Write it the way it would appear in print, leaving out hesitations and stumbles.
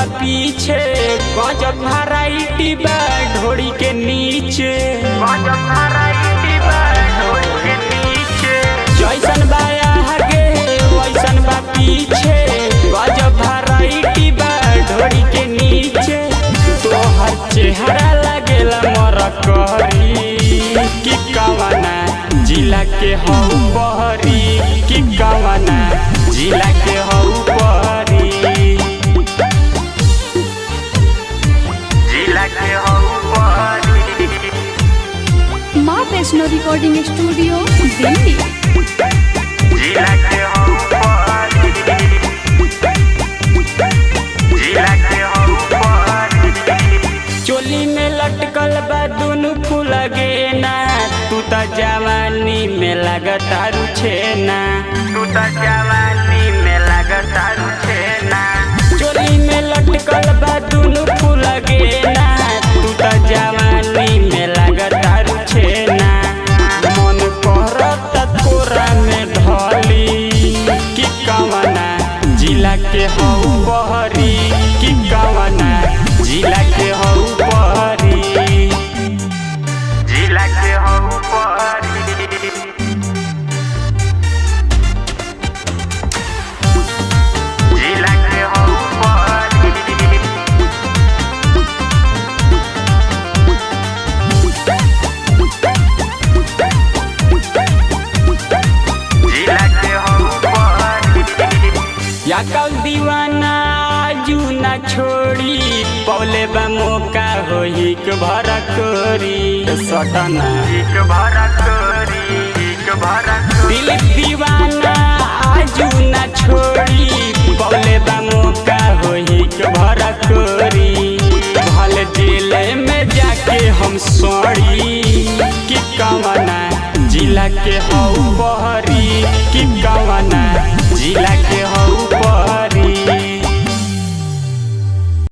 बा पीछे गजब वैरायटी बा ढोड़ी के नीचे, गजब वैरायटी बा ढोड़ी के नीचे। जैसन बा आगे वैसन बा पीछे, गजब वैरायटी बा ढोड़ी के नीचे। तोहर चेहरा लगेला मरकरी कि कवना जिला के हऊ बहरी, कि कवना जिला के हऊ बहरी, जिला के हऊ बहरी। माँ वैष्णो रिकॉर्डिंग स्टूडियो दिल्ली। जिला के हऊ बहरी, जिला के हऊ बहरी। चोली में लटकल बा दुनु फूल गेना, तू त जवानी में लगतारू छेना, तू त जवानी में लगतारू छेना। चोली में लटकल बा दुनु फूल गेना, तू त जवानी में लगतारू छेना। मन करत तोरा में ढली कि कवना जिला के हऊ बहरी, कि कवना जिला के हऊ बहरी, जिला के हऊ बहरी, जिला के हऊ बहरी। जिला के हऊ बहरी। या कल दीवाना आजू ना छोड़ी, पौले बा मौका हो हिक भरा कोरी सटना, हिक भरा कोरी, हिक भरा कोरी। दिल दीवाना आजू ना छोड़ी, पौले बा मौका हो हिक भरा कोरी। भले जेल में जाके हम सड़ी, कि कवना जिला के हऊ बहरी, कि कवना जिला के हऊ बहरी।